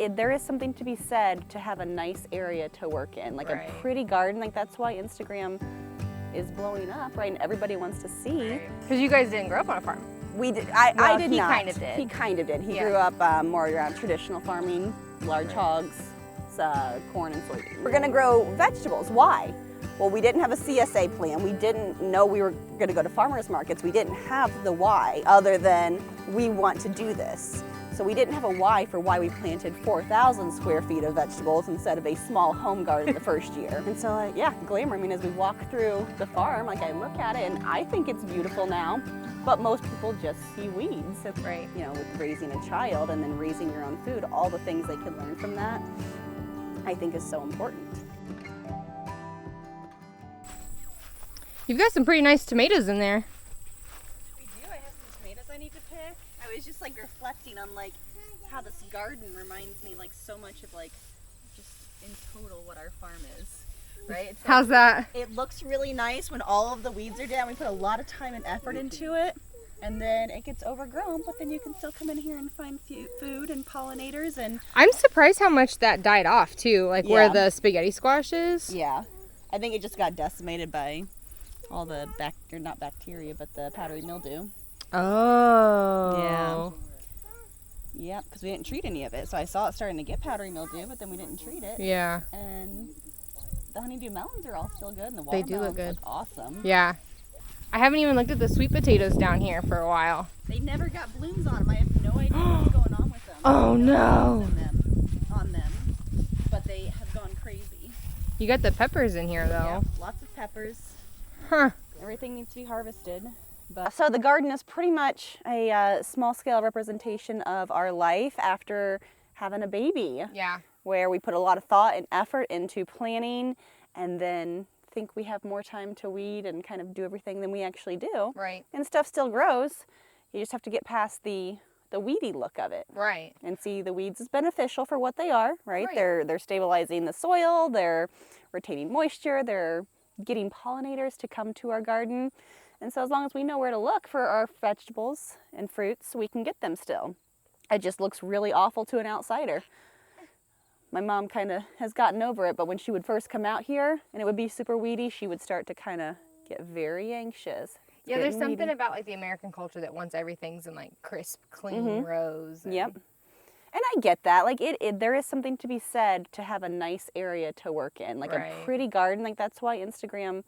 there is something to be said to have a nice area to work in, like Right. a pretty garden. Like that's why Instagram is blowing up, right? And everybody wants to see. Because you guys didn't grow up on a farm. We did. I Well, did he not. kind of did. He kind of did. He Yeah. grew up more around traditional farming, large hogs, corn and soybeans. We're gonna grow vegetables. Why? Well, we didn't have a CSA plan. We didn't know we were gonna go to farmers markets. We didn't have the why other than we want to do this. So we didn't have a why for why we planted 4,000 square feet of vegetables instead of a small home garden the first year. And so, yeah, glamour. I mean, as we walk through the farm, like I look at it and I think it's beautiful now, but most people just see weeds. It's, Right. You know, with raising a child and then raising your own food, all the things they can learn from that, I think is so important. You've got some pretty nice tomatoes in there. We do. I have some tomatoes I need to pick. I was just like reflecting on like how this garden reminds me like so much of like just in total what our farm is, right? It's How's that? It looks really nice when all of the weeds are down. We put a lot of time and effort into it, and then it gets overgrown, but then you can still come in here and find food and pollinators and I'm surprised how much that died off too, like where Yeah. the spaghetti squash is. yeah. I think it just got decimated by all the not bacteria, but the powdery mildew. Oh. Yeah. Yeah, because we didn't treat any of it. So I saw it starting to get powdery mildew, but then we didn't treat it. Yeah. And the honeydew melons are all still good, and the They do watermelons look good. look awesome. Yeah. I haven't even looked at the sweet potatoes down here for a while. They never got blooms on them. I have no idea what's going on with them. Oh, no. On them, but they have gone crazy. You got the peppers in here Yeah, though. lots of peppers. Huh. Everything needs to be harvested. But so the garden is pretty much a small-scale representation of our life after having a baby, Yeah. where we put a lot of thought and effort into planning, and then think we have more time to weed and kind of do everything than we actually do. Right. And stuff still grows. You just have to get past the weedy look of it Right. and see the weeds as beneficial for what they are, right? Right. They're stabilizing the soil, they're retaining moisture, they're getting pollinators to come to our garden. And so as long as we know where to look for our vegetables and fruits, we can get them still. It just looks really awful to an outsider. My mom kind of has gotten over it, but when she would first come out here and it would be super weedy, she would start to kind of get very anxious. It's Yeah, there's getting something weedy. about like the American culture that wants everything's in like crisp, clean rows. and- Yep. And I get that. Like there is something to be said to have a nice area to work in, like Right. a pretty garden. Like that's why Instagram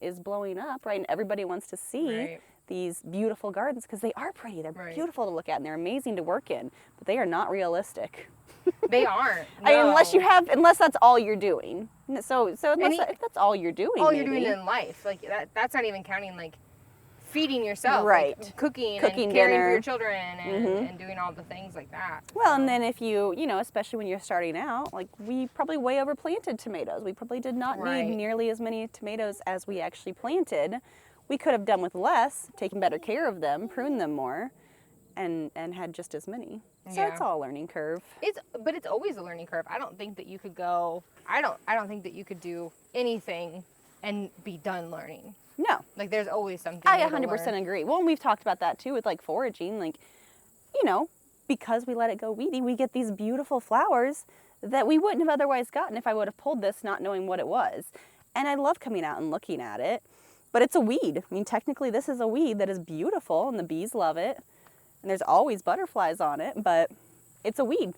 is blowing up, right? And everybody wants to see Right. these beautiful gardens because they are pretty. They're Right. beautiful to look at and they're amazing to work in, but they are not realistic. They aren't. I mean, No. unless that's all you're doing. So unless Any- if that's all you're doing, all you're doing maybe. in life. Like that's not even counting like feeding yourself. Right. Like, cooking Cooking and caring for dinner. your children and doing all the things like that. Well, and So, then if you know, especially when you're starting out, like we probably way overplanted tomatoes. We probably did not Right. need nearly as many tomatoes as we actually planted. We could have done with less, taken better care of them, pruned them more, and had just as many. So Yeah. it's all a learning curve. but it's always a learning curve. I don't think that you could go I don't think that you could do anything and be done learning. No, Like there's always something I new to 100% learn. agree. Well, and we've talked about that too with like foraging. Like, you know, because we let it go weedy, we get these beautiful flowers that we wouldn't have otherwise gotten if I would have pulled this not knowing what it was. And I love coming out and looking at it, but it's a weed. I mean, technically this is a weed that is beautiful and the bees love it. And there's always butterflies on it, but it's a weed.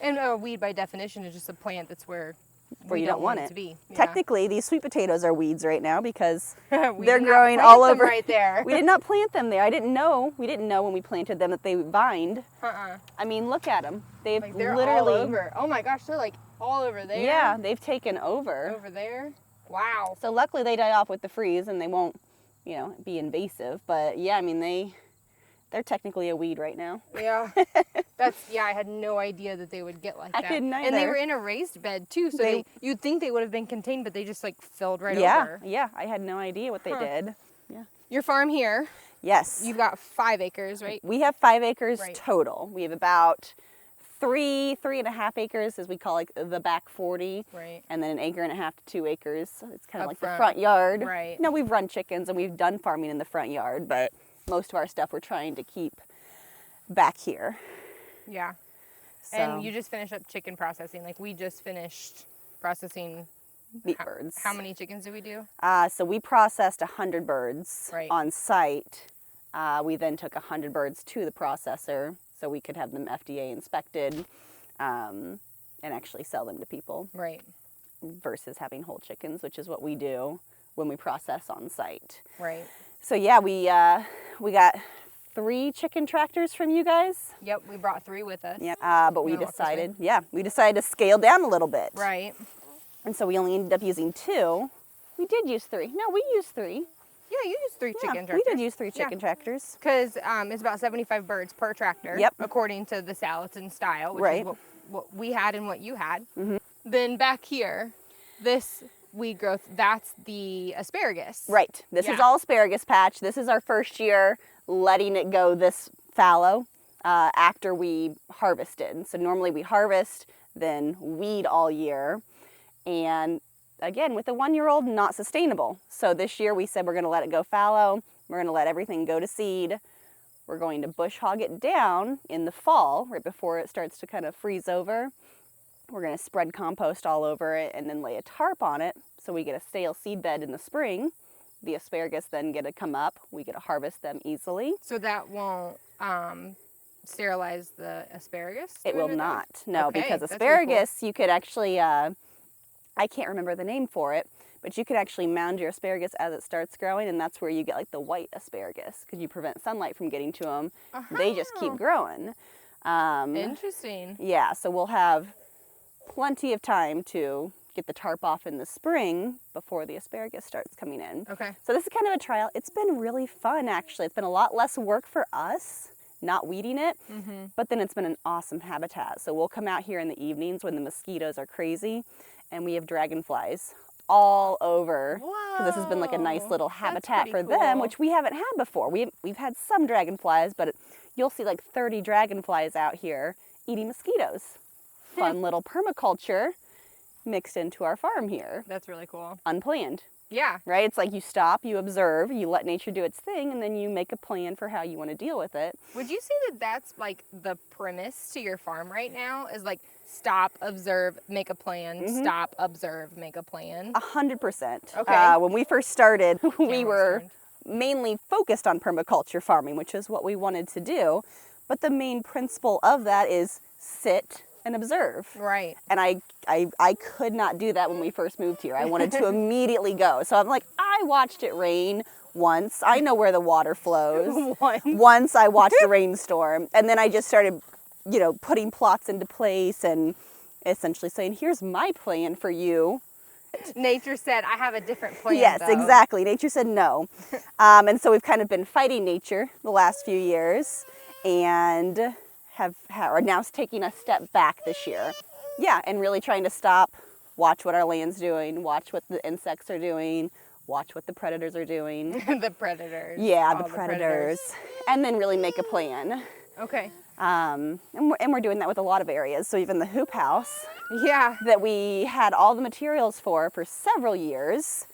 And a weed by definition is just a plant that's where Where we you don't want it it. to be. Yeah. Technically, these sweet potatoes are weeds right now because We they're did not growing plant all them over. right there. We did not plant them there. We didn't know when we planted them that they vined. I mean, look at them. They've Like they're literally, all over. Oh my gosh, they're like all over there. yeah, they've taken over. Over there. Wow. So luckily they die off with the freeze and they won't, you know, be invasive. But yeah, I mean, they're technically a weed right now. Yeah. I had no idea that they would get like I that. couldn't And they either. were in a raised bed too, so you'd think they would have been contained, but they just like filled right Yeah, over. yeah, I had no idea what they Huh. did. Yeah. Your farm here, Yes. you've got 5 acres, right? We have 5 acres Right. total. We have about 3.5 acres, as we call like the back 40. Right. And then 1.5 to 2 acres. So it's kind of Up like front. the front yard. Right. You know, we've run chickens and we've done farming in the front yard, but most of our stuff we're trying to keep back here. Yeah. And you just finished up chicken processing. Like we just finished processing meat birds. How many chickens did we do? So we processed 100 birds Right. on site. We then took 100 birds to the processor so we could have them FDA inspected and actually sell them to people. Right. Versus having whole chickens, which is what we do when we process on site. Right. So yeah, we got 3 chicken tractors from you guys. Yep, we brought 3 with us. Yeah, but we decided to scale down a little bit. Right. And so we only ended up using 2. We did use 3. No, we used 3. Yeah, you used 3 chicken tractors. We did use 3 chicken tractors. Because it's about 75 birds per tractor. Yep. According to the Salatin style, which Right. is what we had and what you had. Mm-hmm. Then back here, this weed growth, that's the asparagus. Right. This is all asparagus patch. This is our first year letting it go this fallow after we harvested. So normally we harvest, then weed all year. And again, with a 1-year-old, not sustainable. So this year we said we're going to let it go fallow. We're going to let everything go to seed. We're going to bush hog it down in the fall, right before it starts to kind of freeze over. We're going to spread compost all over it and then lay a tarp on it so we get a stale seed bed in the spring. The asparagus then get to come up. We get to harvest them easily. So that won't sterilize the asparagus? It will not, no, Okay, because that's asparagus, you could actually, I can't remember the name for it, but you could actually mound your asparagus as it starts growing, and that's where you get like the white asparagus, because you prevent sunlight from getting to them. They just keep growing. Interesting. Yeah, so we'll have plenty of time to get the tarp off in the spring before the asparagus starts coming in. Okay. So this is kind of a trial. It's been really fun, actually. It's been a lot less work for us, not weeding it, but then it's been an awesome habitat. So we'll come out here in the evenings when the mosquitoes are crazy, and we have dragonflies all over, because this has been like a nice little habitat for them, which we haven't had before. We've had some dragonflies, but you'll see like 30 dragonflies out here eating mosquitoes. Fun little permaculture mixed into our farm here. That's really cool. Unplanned. Yeah. Right? It's like you stop, you observe, you let nature do its thing, and then you make a plan for how you want to deal with it. Would you say that that's like the premise to your farm right now? Is like stop, observe, make a plan, stop, observe, make a plan? 100%. Okay. When we first started, we were mainly focused on permaculture farming, which is what we wanted to do. But the main principle of that is sit and observe. Right. And I could not do that when we first moved here. I wanted to immediately go. So I'm like, I watched it rain once. I know where the water flows. Once I watched a rainstorm. And then I just started, putting plots into place and essentially saying, here's my plan for you. Nature said, I have a different plan. Yes, though. exactly. Nature said no. And so we've kind of been fighting nature the last few years and are now taking a step back this year. Yeah, and really trying to stop, watch what our land's doing, watch what the insects are doing, watch what the predators are doing. The predators. Yeah, the predators. And then really make a plan. Okay. And we're doing that with a lot of areas. So even the hoop house that we had all the materials for several years,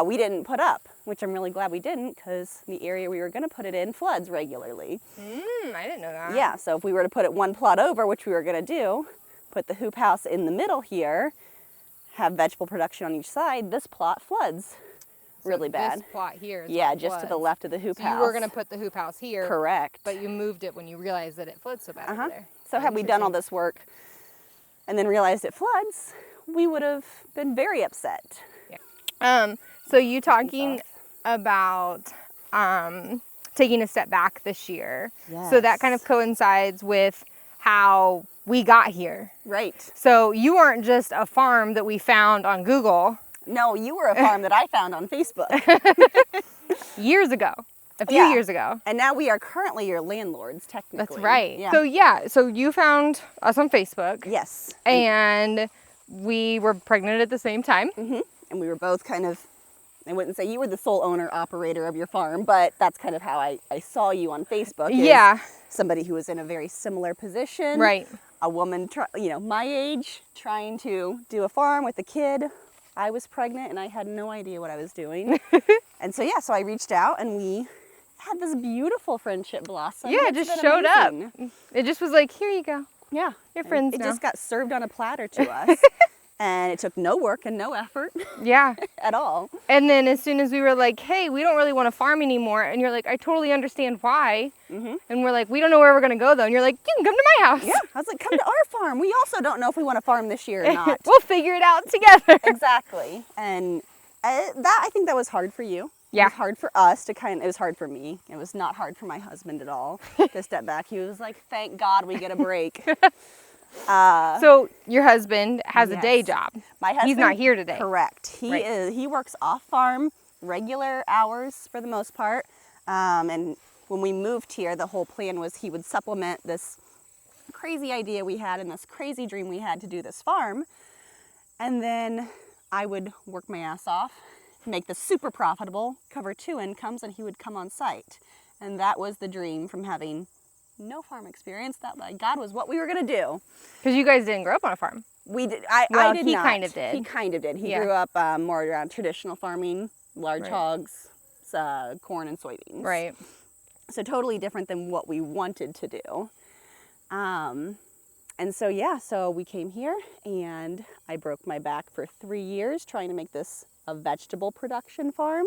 we didn't put up, which I'm really glad we didn't, because the area we were going to put it in floods regularly. I didn't know that. Yeah, so if we were to put it one plot over, which we were going to do, put the hoop house in the middle here, have vegetable production on each side, this plot floods really bad. This plot here is just to the left of the hoop house. You were going to put the hoop house here. Correct. But you moved it when you realized that it floods so bad over there. So had we done all this work and then realized it floods, we would have been very upset. Yeah. So you talking about taking a step back this year. Yes. So that kind of coincides with how we got here. Right. So you aren't just a farm that we found on Google. No, you were a farm that I found on Facebook. Years ago. A few years ago. And now we are currently your landlords, technically. That's right. Yeah. So you found us on Facebook. Yes. And we were pregnant at the same time. And we were both kind of, I wouldn't say you were the sole owner operator of your farm, but that's kind of how I saw you on Facebook. Yeah. Somebody who was in a very similar position. Right. A woman, my age, trying to do a farm with a kid. I was pregnant and I had no idea what I was doing. And so I reached out and we had this beautiful friendship blossom. Yeah, it just showed up. It just was like, here you go. Yeah. You're friends It now. just got served on a platter to us. And it took no work and no effort Yeah. at all. And then as soon as we were like, hey, we don't really want to farm anymore. And you're like, I totally understand why. Mm-hmm. And we're like, we don't know where we're going to go though. And you're like, you can come to my house. Yeah, I was like, come to our farm. We also don't know if we want to farm this year or not. We'll figure it out together. Exactly. And I think that was hard for you. Yeah. It was hard for us to it was hard for me. It was not hard for my husband at all to step back. He was like, thank God we get a break. So your husband has a day Yes. job. My husband, He's not here today. Correct. He works off farm, regular hours for the most part. And when we moved here, the whole plan was he would supplement this crazy idea we had and this crazy dream we had to do this farm. And then I would work my ass off, make this super profitable, cover 2 incomes, and he would come on site. And that was the dream from having no farm experience. That like God was what we were gonna do. Because you guys didn't grow up on a farm. We did. Well, I did he not. kind of did. He kind of did. He Yeah. grew up more around traditional farming, large Right. hogs, corn and soybeans. Right. So totally different than what we wanted to do. And so yeah, so we came here and I broke my back for 3 years trying to make this a vegetable production farm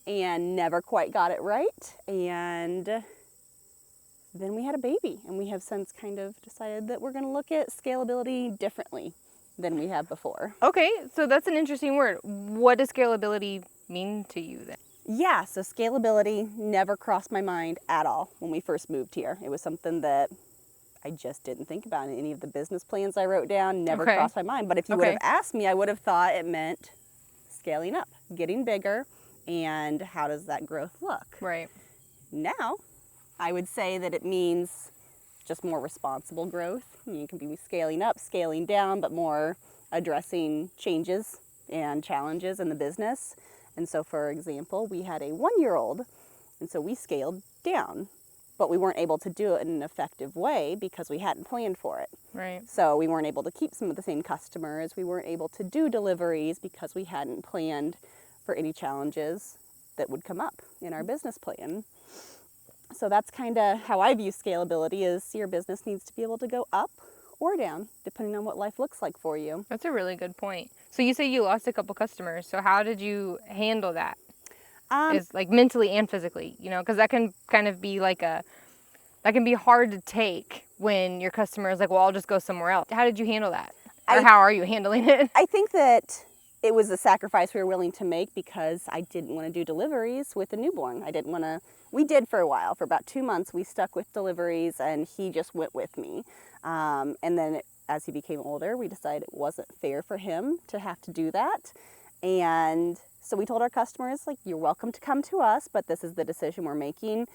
and never quite got it right. And then we had a baby, and we have since kind of decided that we're going to look at scalability differently than we have before. Okay, so that's an interesting word. What does scalability mean to you then? Yeah, so scalability never crossed my mind at all when we first moved here. It was something that I just didn't think about in any of the business plans I wrote down, never Okay. crossed my mind. But if you would have asked me, I would have thought it meant scaling up, getting bigger, and how does that growth look? Right. Now, I would say that it means just more responsible growth. You can be scaling up, scaling down, but more addressing changes and challenges in the business. And so, for example, we had a 1-year-old, and so we scaled down, but we weren't able to do it in an effective way because we hadn't planned for it. Right. So we weren't able to keep some of the same customers. We weren't able to do deliveries because we hadn't planned for any challenges that would come up in our business plan. So that's kind of how I view scalability, is your business needs to be able to go up or down, depending on what life looks like for you. That's a really good point. So you say you lost a couple customers. So how did you handle that? Is like mentally and physically, you know, because that can kind of be like that can be hard to take when your customer is like, well, I'll just go somewhere else. How did you handle that? Or how are you handling it? I think that it was a sacrifice we were willing to make because I didn't want to do deliveries with a newborn. I didn't want to. We did for a while. For about 2 months, we stuck with deliveries, and he just went with me. And then as he became older, we decided it wasn't fair for him to have to do that. And so we told our customers, like, you're welcome to come to us, but this is the decision we're making.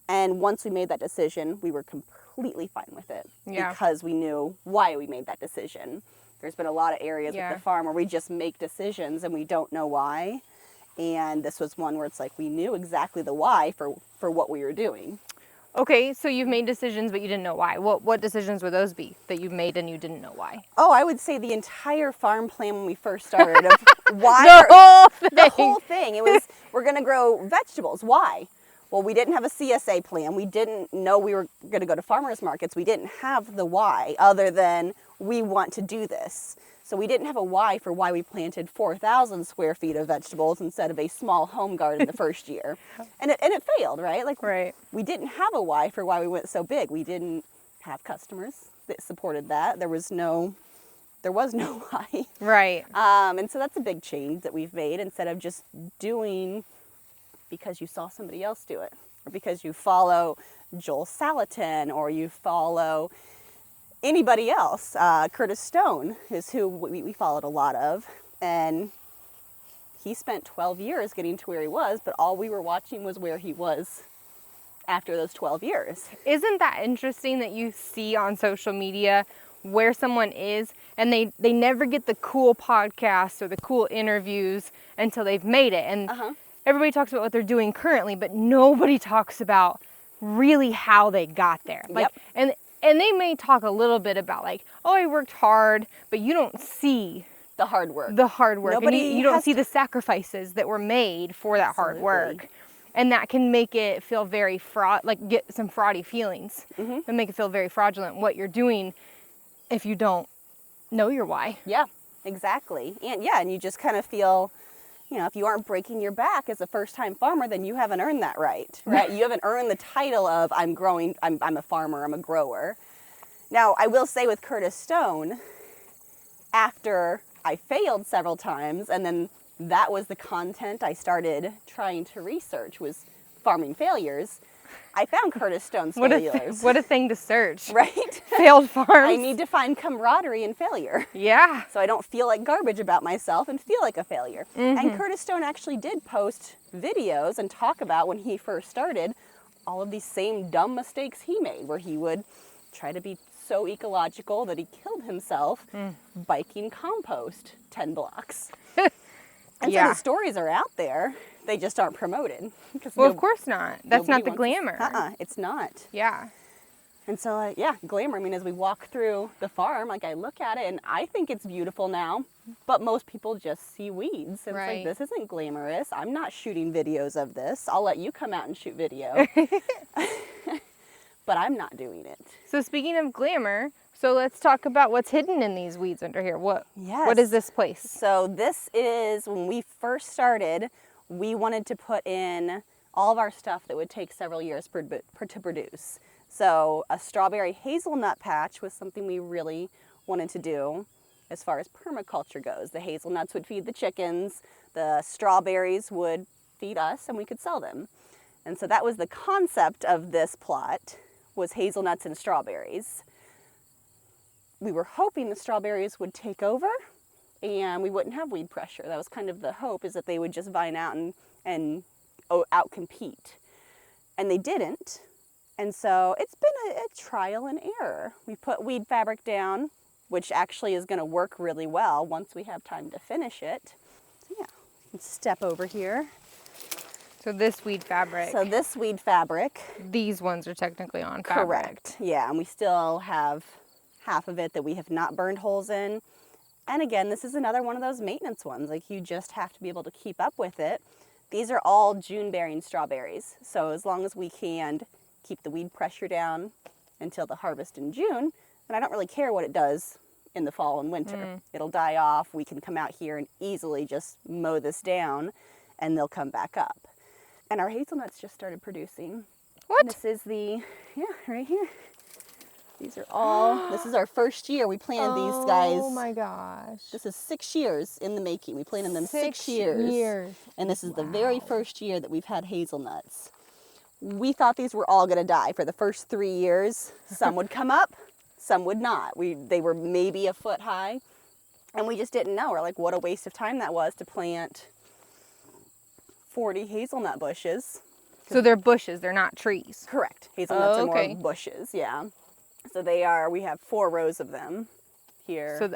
And once we made that decision, we were completely fine with it because we knew why we made that decision. There's been a lot of areas with the farm where we just make decisions and we don't know why. And this was one where it's like we knew exactly the why for what we were doing. Okay, so you've made decisions, but you didn't know why. What decisions would those be that you made and you didn't know why? Oh, I would say the entire farm plan when we first started of why the whole thing. It was, we're going to grow vegetables. Why? Well, we didn't have a CSA plan. We didn't know we were going to go to farmers markets. We didn't have the why other than we want to do this. So we didn't have a why for why we planted 4,000 square feet of vegetables instead of a small home garden the first year. And it failed, right? Like, we didn't have a why for why we went so big. We didn't have customers that supported that. There was no why. Right. And so that's a big change that we've made, instead of just doing because you saw somebody else do it, or because you follow Joel Salatin, or you follow anybody else. Curtis Stone is who we followed a lot of, and he spent 12 years getting to where he was, but all we were watching was where he was after those 12 years. Isn't that interesting that you see on social media where someone is and they never get the cool podcasts or the cool interviews until they've made it? And everybody talks about what they're doing currently, but nobody talks about really how they got there. Like, and they may talk a little bit about like, oh, I worked hard, but you don't see the hard work. And you don't see the sacrifices that were made for that hard work. And that can make it feel very get some fraudy feelings and make it feel very fraudulent. What you're doing if you don't know your why. Yeah, exactly. And you just kind of feel, if you aren't breaking your back as a first-time farmer, then you haven't earned that right? You haven't earned the title of I'm a farmer, I'm a grower. Now, I will say with Curtis Stone, after I failed several times, and then that was the content I started trying to research, was farming failures, I found Curtis Stone's failures. What a thing to search. Right? Failed farms. I need to find camaraderie in failure. Yeah. So I don't feel like garbage about myself and feel like a failure. And Curtis Stone actually did post videos and talk about when he first started all of these same dumb mistakes he made, where he would try to be so ecological that he killed himself biking compost 10 blocks. And so the stories are out there. They just aren't promoted. Well, of course not. That's not the glamour. It's not. Yeah. And so, glamour. I mean, as we walk through the farm, like I look at it and I think it's beautiful now, but most people just see weeds. And Right. it's like, this isn't glamorous. I'm not shooting videos of this. I'll let you come out and shoot video. But I'm not doing it. So speaking of glamour, so let's talk about what's hidden in these weeds under here. What is this place? So this is, when we first started, we wanted to put in all of our stuff that would take several years to produce. So a strawberry hazelnut patch was something we really wanted to do as far as permaculture goes. The hazelnuts would feed the chickens, the strawberries would feed us, and we could sell them. And so that was the concept of this plot, was hazelnuts and strawberries. We were hoping the strawberries would take over and we wouldn't have weed pressure. That was kind of the hope, is that they would just vine out and out-compete. And they didn't. And so it's been a trial and error. We put weed fabric down, which actually is going to work really well once we have time to finish it. So yeah, let's step over here. So this weed fabric. So this weed fabric. These ones are technically on fabric. Correct. Yeah, and we still have half of it that we have not burned holes in. And again, this is another one of those maintenance ones. Like, you just have to be able to keep up with it. These are all June-bearing strawberries. So as long as we can keep the weed pressure down until the harvest in June, then I don't really care what it does in the fall and winter. It'll die off. We can come out here and easily just mow this down and they'll come back up. And our hazelnuts just started producing. What? And this is right here. These are all, this is our first year. We planted these guys. Oh my gosh. This is 6 years in the making. We planted them 6 years. And this is the very first year that we've had hazelnuts. We thought these were all gonna die for the first 3 years. Some would come up, some would not. They were maybe a foot high. And we just didn't know. We're like, what a waste of time that was to plant 40 hazelnut bushes. So they're bushes, they're not trees. Correct. Hazelnuts are more bushes, yeah. So we have 4 rows of them here. So,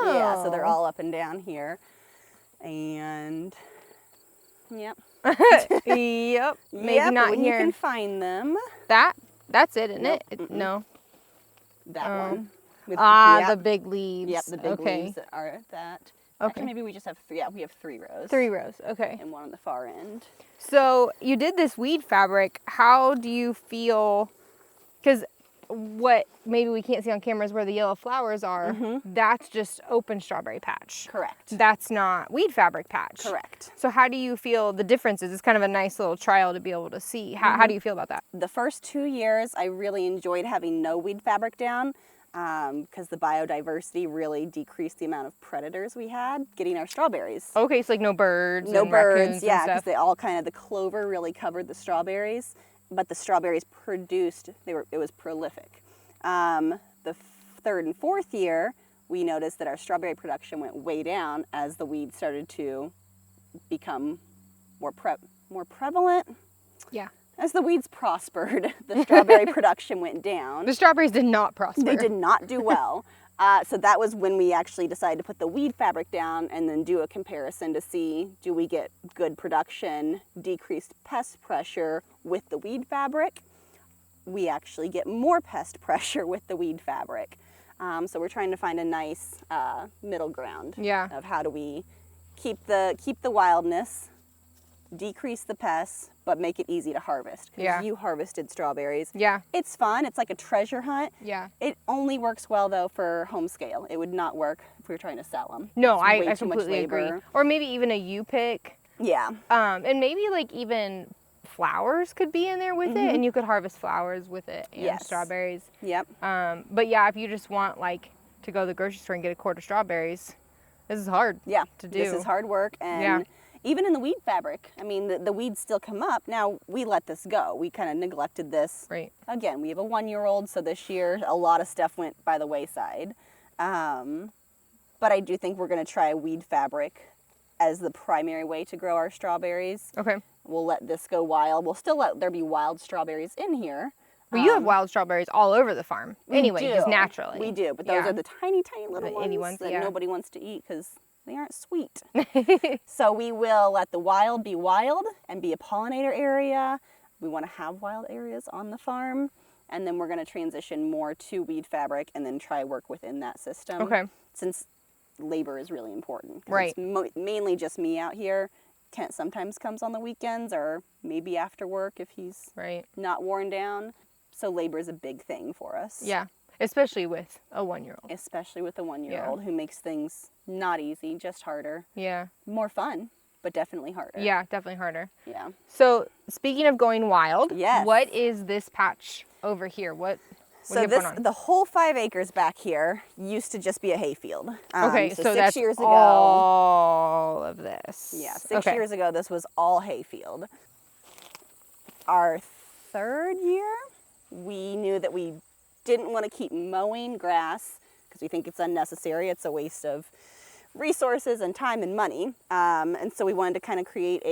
yeah, so they're all up and down here. And, yep. Yep. Maybe not when here. You can find them. That's it, isn't Nope, it? No. That one. With, the big leaves. Yep, the big leaves that are that. Okay. Actually, maybe we just have 3. Yeah, we have 3 rows. 3 rows, okay. And one on the far end. So you did this weed fabric. How do you feel, because what maybe we can't see on camera is where the yellow flowers are. That's just open strawberry patch. Correct. That's not weed fabric patch. Correct. So how do you feel the differences? It's kind of a nice little trial to be able to see. How do you feel about that? The first 2 years, I really enjoyed having no weed fabric down because the biodiversity really decreased the amount of predators we had getting our strawberries. Okay, so like no birds. No and birds, raccoons yeah, and because stuff. they all the clover really covered the strawberries, but the strawberries produced, it was prolific. The 3rd and 4th year, we noticed that our strawberry production went way down as the weeds started to become more prevalent. Yeah. As the weeds prospered, the strawberry production went down. The strawberries did not prosper. They did not do well. So that was when we actually decided to put the weed fabric down and then do a comparison to see, do we get good production, decreased pest pressure with the weed fabric? We actually get more pest pressure with the weed fabric. So we're trying to find a nice middle ground Yeah. of how do we keep the wildness, decrease the pests, but make it easy to harvest. 'Cause Yeah. you harvested strawberries. Yeah. It's fun. It's like a treasure hunt. Yeah. It only works well, though, for home scale. It would not work if we were trying to sell them. No, It's way I too much completely agree. labor. Or maybe even a U-pick. Yeah. And maybe like even flowers could be in there with it, and you could harvest flowers with it and Yes. strawberries. Yep. But yeah, if you just want like to go to the grocery store and get a quart of strawberries, this is hard Yeah. to do. This is hard work. And even in the weed fabric, I mean, the weeds still come up. Now, we let this go. We kind of neglected this. Right. Again, we have a 1-year-old, so this year a lot of stuff went by the wayside. But I do think we're going to try weed fabric as the primary way to grow our strawberries. Okay. We'll let this go wild. We'll still let there be wild strawberries in here. Well, you have wild strawberries all over the farm. Anyway, just naturally. We do, but those are the tiny, tiny little The ones, itty ones, that yeah. nobody wants to eat because they aren't sweet. So we will let the wild be wild and be a pollinator area. We want to have wild areas on the farm. And then we're going to transition more to weed fabric and then try work within that system. Okay. Since labor is really important. 'Cause Right. It's mainly just me out here. Kent sometimes comes on the weekends or maybe after work if he's Right. not worn down. So labor is a big thing for us. Yeah. Especially with a 1-year-old. Especially with a 1-year-old who makes things not easy, just harder. Yeah. More fun, but definitely harder. Yeah, definitely harder. Yeah. So speaking of going wild, Yes. what is this patch over here? What do you have going on? The whole 5 acres back here used to just be a hayfield. Okay, so 6 that's years ago. all of this. Yeah, 6 years ago, this was all hayfield. Our 3rd year, we knew that we didn't want to keep mowing grass because we think it's unnecessary. It's a waste of resources and time and money. And so we wanted to kind of create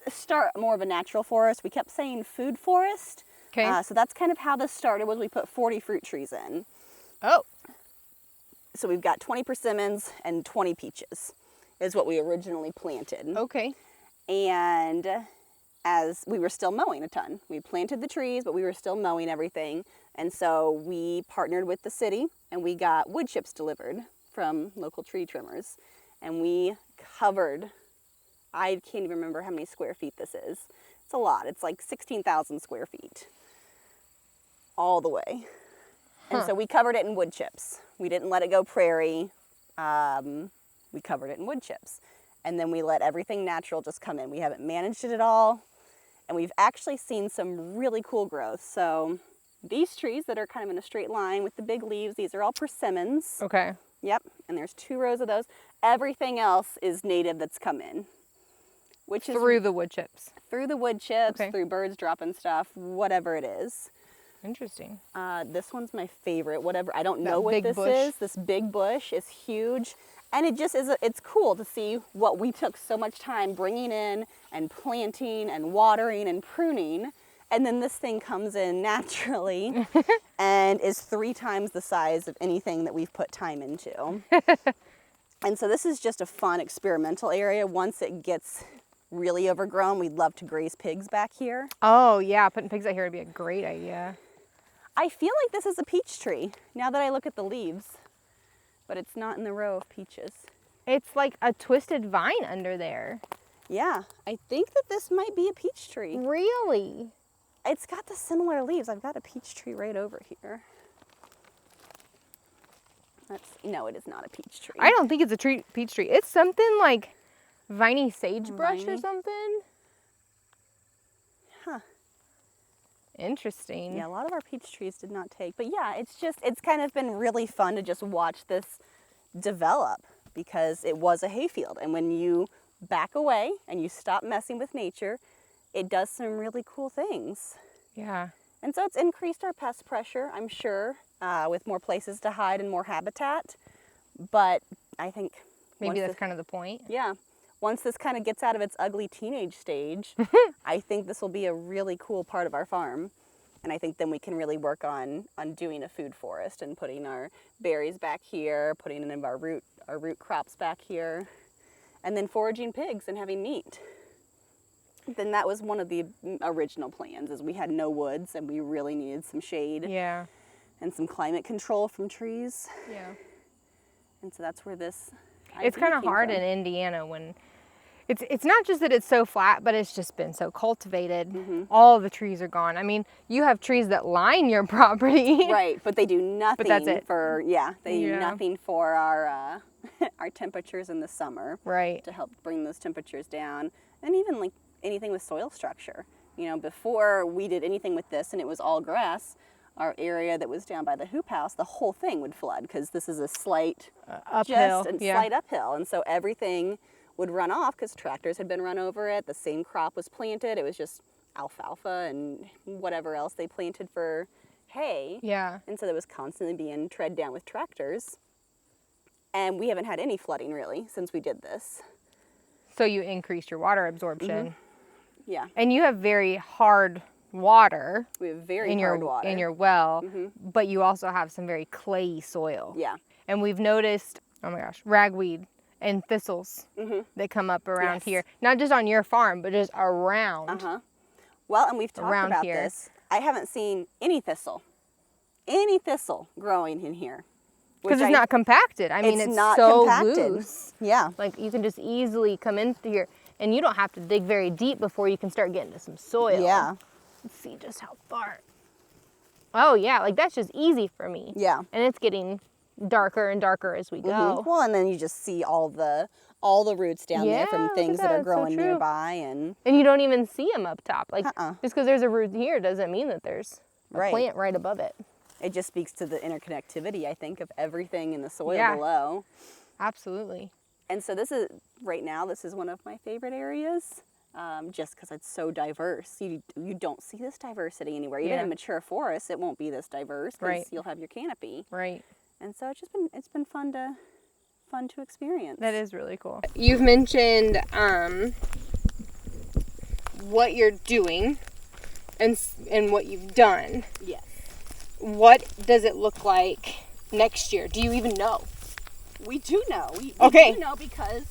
start more of a natural forest. We kept saying food forest. Okay. So that's kind of how this started, was we put 40 fruit trees in. Oh. So we've got 20 persimmons and 20 peaches is what we originally planted. Okay. And as we were still mowing a ton. We planted the trees, but we were still mowing everything. And so we partnered with the city and we got wood chips delivered from local tree trimmers. And we covered, I can't even remember how many square feet this is. It's a lot. It's like 16,000 square feet all the way. And so we covered it in wood chips. We didn't let it go prairie. We covered it in wood chips. And then we let everything natural just come in. We haven't managed it at all. And we've actually seen some really cool growth. So these trees that are kind of in a straight line with the big leaves, these are all persimmons. Okay. Yep, and there's 2 rows of those. Everything else is native that's come in. Which is Through the wood chips. through the wood chips, Okay. through birds dropping stuff, whatever it is. Interesting. This one's my favorite, whatever. I don't know what big this bush? is. This big bush is huge. And it just is, it's cool to see what we took so much time bringing in and planting and watering and pruning. And then this thing comes in naturally and is 3 times the size of anything that we've put time into. And so this is just a fun experimental area. Once it gets really overgrown, we'd love to graze pigs back here. Oh, yeah. Putting pigs out here would be a great idea. I feel like this is a peach tree now that I look at the leaves, but it's not in the row of peaches. It's like a twisted vine under there. Yeah, I think that this might be a peach tree. Really? It's got the similar leaves. I've got a peach tree right over here. No, it is not a peach tree. I don't think it's a peach tree. It's something like viney sagebrush or Viney? something. Huh. Interesting. Yeah, a lot of our peach trees did not take. But yeah, it's kind of been really fun to just watch this develop because it was a hayfield. And when you back away and you stop messing with nature, it does some really cool things. Yeah. And so it's increased our pest pressure, I'm sure, with more places to hide and more habitat. But I think Maybe that's kind of the point. yeah, once this kind of gets out of its ugly teenage stage, I think this will be a really cool part of our farm. And I think then we can really work on doing a food forest and putting our berries back here, putting in our root crops back here, and then foraging pigs and having meat. Then that was one of the original plans, is we had no woods and we really needed some shade Yeah. and some climate control from trees. Yeah. And so that's where this It's idea kind of came hard from. in Indiana when It's not just that it's so flat, but it's just been so cultivated. All the trees are gone. I mean, you have trees that line your property. Right, but they do nothing that's it. for, they do nothing for our our temperatures in the summer. Right. To help bring those temperatures down. And even like anything with soil structure. You know, before we did anything with this and it was all grass, our area that was down by the hoop house, the whole thing would flood because this is a slight uphill. Slight uphill. And so everything would run off because tractors had been run over it. The same crop was planted. It was just alfalfa and whatever else they planted for hay. Yeah. And so that was constantly being tread down with tractors. And we haven't had any flooding really since we did this. So you increased your water absorption. Yeah. And you have very hard water. We have very hard water. In your well, but you also have some very clayey soil. Yeah. And we've noticed, oh my gosh, ragweed and thistles that come up around here. Not just on your farm, but just around. Well, and we've talked Around about here. this. I haven't seen any thistle growing in here. Because it's not compacted. I mean, it's not so compacted. loose. Yeah. Like you can just easily come in through here, and you don't have to dig very deep before you can start getting to some soil. Yeah. Let's see just how far. Oh yeah, like that's just easy for me. Yeah. And it's getting darker and darker as we go. Well, and then you just see all the roots down there from Yeah, things look at that are that, it's so growing true. nearby, and You don't even see them up top. Like Uh-uh. just because there's a root here doesn't mean that there's a Right. plant right above it. it just speaks to the interconnectivity, I think, of everything in the soil Yeah. below. Absolutely. And so this is one of my favorite areas, just because it's so diverse. You don't see this diversity anywhere. Even Yeah. in mature forests, it won't be this diverse because Right. you'll have your canopy. Right. And so it's been fun to experience. That is really cool. You've mentioned what you're doing and what you've done. Yes. What does it look like next year? Do you even know? We do know. We Okay. do know because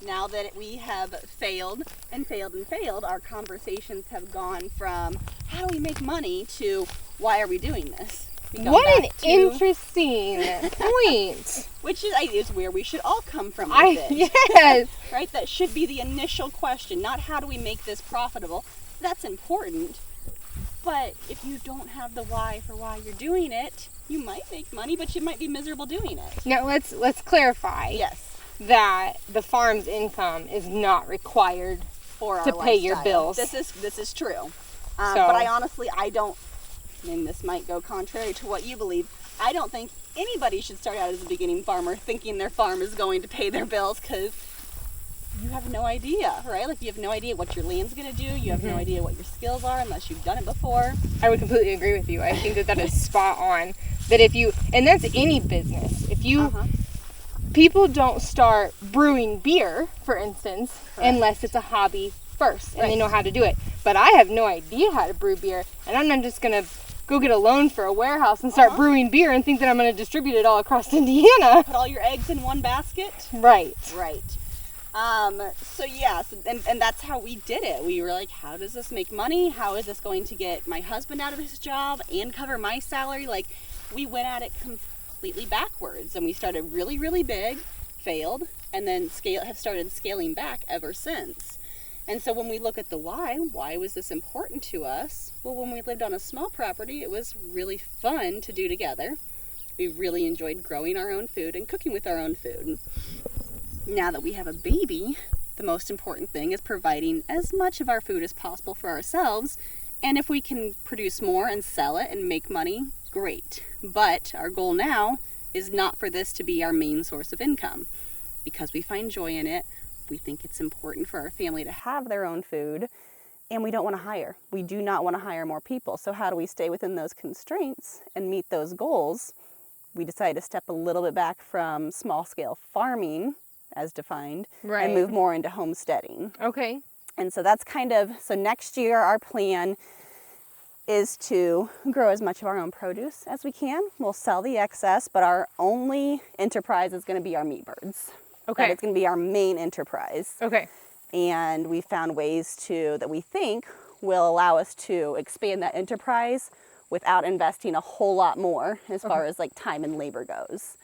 now that we have failed and failed and failed, our conversations have gone from how do we make money to why are we doing this? We go What an back to- interesting point. Which is where we should all come from with it. Yes. Right? That should be the initial question, not how do we make this profitable. That's important. But if you don't have the why for why you're doing it, you might make money, but you might be miserable doing it. Now let's clarify Yes. that the farm's income is not required For our to pay your lifestyle. bills. This is true. So- But I don't, and this might go contrary to what you believe, I don't think anybody should start out as a beginning farmer thinking their farm is going to pay their bills, because you have no idea, right? Like you have no idea what your land's going to do. You have no idea what your skills are unless you've done it before. I would completely agree with you. I think that is spot on. That if you, and that's any business, if you, people don't start brewing beer, for instance, unless it's a hobby first and they know how to do it. But I have no idea how to brew beer, and I'm not just going to go get a loan for a warehouse and start brewing beer and think that I'm going to distribute it all across Indiana. Put all your eggs in one basket. Right. Right. And that's how we did it. We were like, how does this make money? How is this going to get my husband out of his job and cover my salary? Like, we went at it completely backwards, and we started really, really big, failed, and then have started scaling back ever since. And so when we look at the why was this important to us? Well, when we lived on a small property, it was really fun to do together. We really enjoyed growing our own food and cooking with our own food. Now that we have a baby, the most important thing is providing as much of our food as possible for ourselves. And if we can produce more and sell it and make money, great. But our goal now is not for this to be our main source of income. Because we find joy in it, we think it's important for our family to have their own food, and we don't want to hire. We do not want to hire more people. So how do we stay within those constraints and meet those goals? We decided to step a little bit back from small-scale farming, as defined, and move more into homesteading. Okay. And so that's so next year our plan is to grow as much of our own produce as we can. We'll sell the excess, but our only enterprise is going to be our meat birds. Okay. It's going to be our main enterprise. Okay. And we found ways that we think will allow us to expand that enterprise without investing a whole lot more as far as like time and labor goes.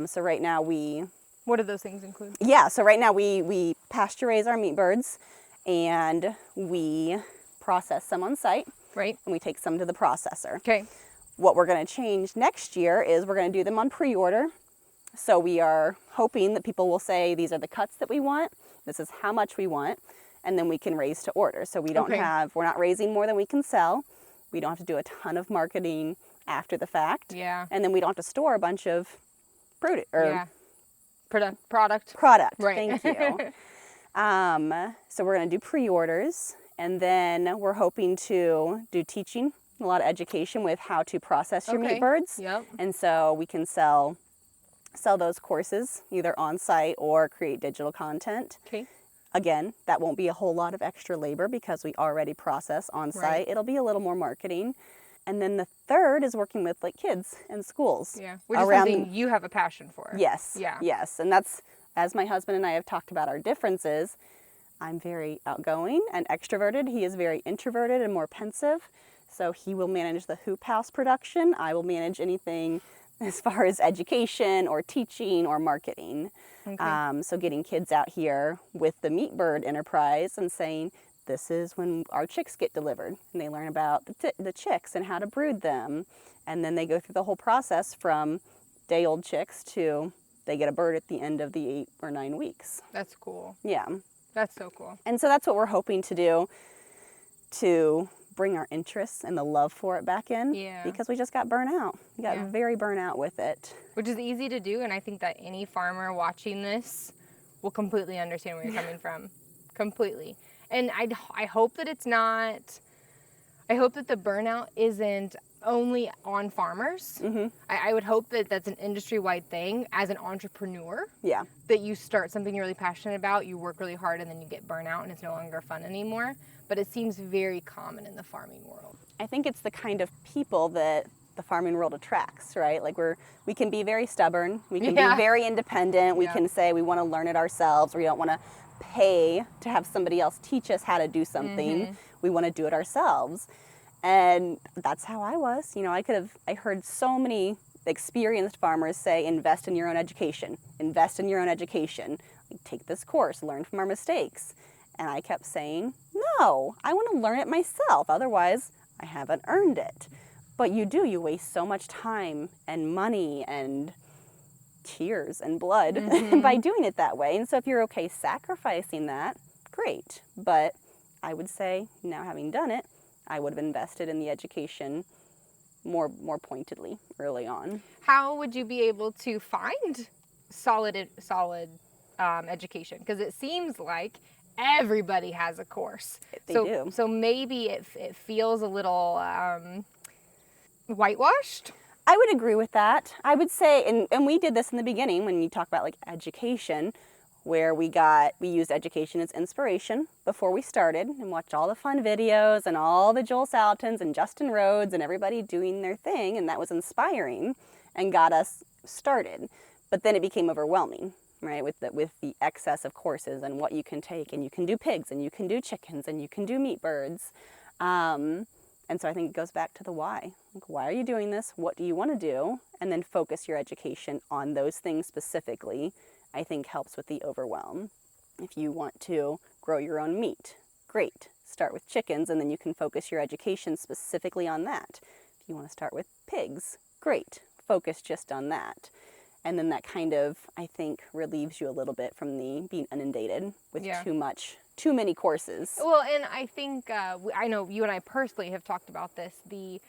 So right now we What do those things include? Yeah, so right now we pasture raise our meat birds, and we process some on site. Right. And we take some to the processor. Okay. What we're going to change next year is we're going to do them on pre-order. So we are hoping that people will say, these are the cuts that we want, this is how much we want, and then we can raise to order. So we don't we're not raising more than we can sell. We don't have to do a ton of marketing after the fact. Yeah. And then we don't have to store a bunch of product. Product. Thank Right. you. So we're going to do pre-orders, and then we're hoping to do teaching, a lot of education with how to process your meat birds. Yep. And so we can sell those courses either on site or create digital content. Okay. Again, that won't be a whole lot of extra labor because we already process on site. Right. It'll be a little more marketing. And then the third is working with like kids and schools. Yeah. Which is something you have a passion for. Yes. Yeah. Yes. And that's, as my husband and I have talked about our differences, I'm very outgoing and extroverted. He is very introverted and more pensive. So he will manage the hoop house production. I will manage anything as far as education or teaching or marketing. Okay. So getting kids out here with the meat bird enterprise and saying, this is when our chicks get delivered. And they learn about the chicks and how to brood them. And then they go through the whole process from day-old chicks to they get a bird at the end of the 8 or 9 weeks. That's cool. Yeah. That's so cool. And so that's what we're hoping to do, to bring our interests and the love for it back in. Yeah. Because we just got burnt out. We got very burnt out with it. Which is easy to do, and I think that any farmer watching this will completely understand where you're coming from. Completely. And I hope that it's not, I hope that the burnout isn't only on farmers. Mm-hmm. I would hope that that's an industry-wide thing as an entrepreneur. Yeah. That you start something you're really passionate about, you work really hard, and then you get burnout and it's no longer fun anymore. But it seems very common in the farming world. I think it's the kind of people that the farming world attracts, right? Like we can be very stubborn, we can be very independent, we can say we want to learn it ourselves, or we don't want to pay to have somebody else teach us how to do something. We want to do it ourselves. And that's how I was. You know, I heard so many experienced farmers say, invest in your own education, invest in your own education. Like, take this course, learn from our mistakes. And I kept saying, no, I want to learn it myself. Otherwise, I haven't earned it. But you waste so much time and money and tears and blood by doing it that way. And so if you're okay sacrificing that, great. But I would say, now having done it, I would have invested in the education more pointedly early on. How would you be able to find solid education? Because it seems like everybody has a course. They do. So maybe it feels a little whitewashed. I would agree with that. I would say, and we did this in the beginning when you talk about like education, where we used education as inspiration before we started and watched all the fun videos and all the Joel Saltons and Justin Rhodes and everybody doing their thing, and that was inspiring and got us started. But then it became overwhelming, right, with the excess of courses and what you can take, and you can do pigs and you can do chickens and you can do meat birds. And so I think it goes back to the why. Like, why are you doing this? What do you want to do? And then focus your education on those things specifically, I think helps with the overwhelm. If you want to grow your own meat, great. Start with chickens, and then you can focus your education specifically on that. If you want to start with pigs, great. Focus just on that. And then that kind of, I think, relieves you a little bit from the being inundated with too many courses. Well, and I think, I know you and I personally have talked about this, the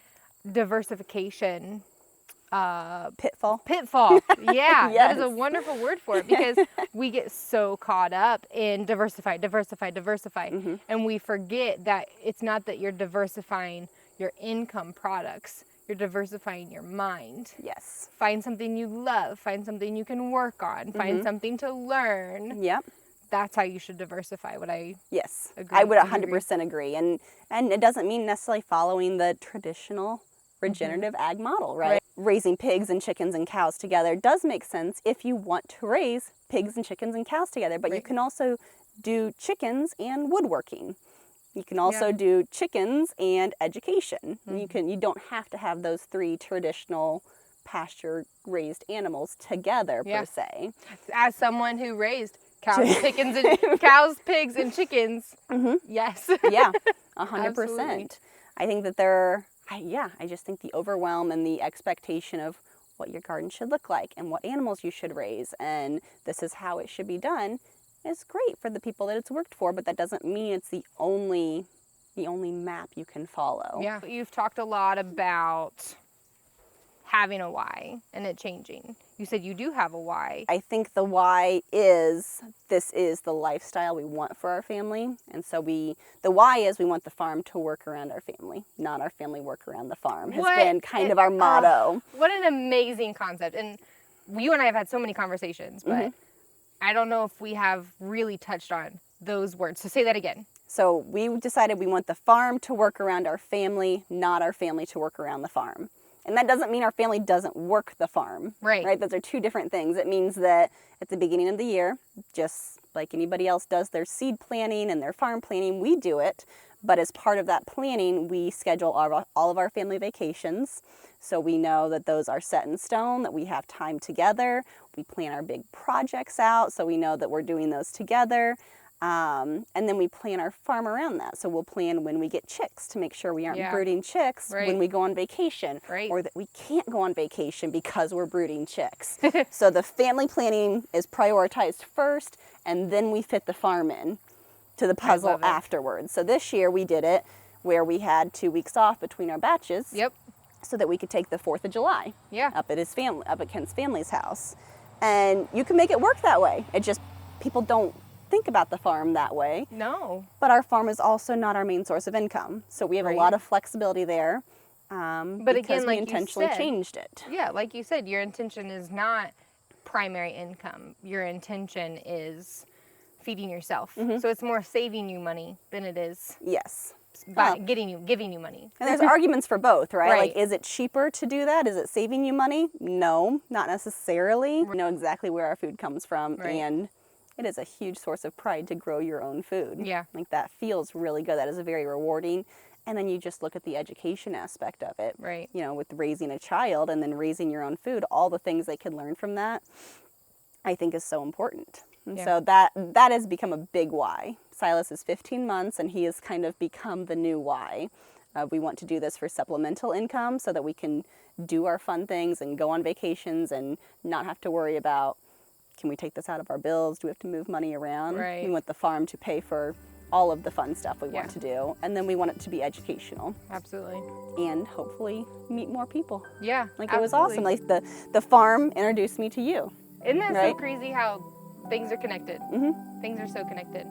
diversification Pitfall. Yeah, Yes. that is a wonderful word for it, because we get so caught up in diversify. And we forget that it's not that you're diversifying your income products, you're diversifying your mind. Yes. Find something you love, find something you can work on, find something to learn. Yep. That's how you should diversify. Yes, agree? I would 100% agree. And it doesn't mean necessarily following the traditional regenerative ag model, right? Raising pigs and chickens and cows together does make sense if you want to raise pigs and chickens and cows together, but you can also do chickens and woodworking. You can also do chickens and education. You don't have to have those three traditional pasture-raised animals together, per se. As someone who raised cows, pigs, and chickens, yes. Yeah, 100%. I think that I just think the overwhelm and the expectation of what your garden should look like and what animals you should raise and this is how it should be done is great for the people that it's worked for, but that doesn't mean it's the only map you can follow. Yeah. You've talked a lot about having a why and it changing. You said you do have a why. I think the why is this is the lifestyle we want for our family. And so the why is we want the farm to work around our family, not our family work around the farm has been kind of our motto. What an amazing concept. And you and I have had so many conversations, but I don't know if we have really touched on those words. So say that again. So we decided we want the farm to work around our family, not our family to work around the farm. And that doesn't mean our family doesn't work the farm. Right? Those are two different things. It means that at the beginning of the year, just like anybody else does their seed planning and their farm planning, we do it. But as part of that planning, we schedule all of our family vacations. So we know that those are set in stone, that we have time together. We plan our big projects out, so we know that we're doing those together. And then we plan our farm around that. So we'll plan when we get chicks to make sure we aren't brooding chicks when we go on vacation, or that we can't go on vacation because we're brooding chicks. So the family planning is prioritized first, and then we fit the farm in to the puzzle afterwards. So this year we did it where we had 2 weeks off between our batches. So that we could take the 4th of July up at Kent's family's house. And you can make it work that way. It just, people don't think about the farm that way. No. But our farm is also not our main source of income. So we have a lot of flexibility there. But because again, like we intentionally changed it. Yeah, like you said, your intention is not primary income. Your intention is feeding yourself. So it's more saving you money than it is giving you money. And there's arguments for both, right? Like, is it cheaper to do that? Is it saving you money? No, not necessarily. We know exactly where our food comes from, and it is a huge source of pride to grow your own food. Yeah. Like, that feels really good. That is very rewarding. And then you just look at the education aspect of it. Right. You know, with raising a child and then raising your own food, all the things they could learn from that, I think is so important. And so that has become a big why. Silas is 15 months and he has kind of become the new why. We want to do this for supplemental income so that we can do our fun things and go on vacations and not have to worry about, can we take this out of our bills? Do we have to move money around? Right. We want the farm to pay for all of the fun stuff we want to do. And then we want it to be educational. Absolutely. And hopefully meet more people. Yeah, Like, it was awesome. Like, the farm introduced me to you. Isn't that so crazy how things are connected? Things are so connected.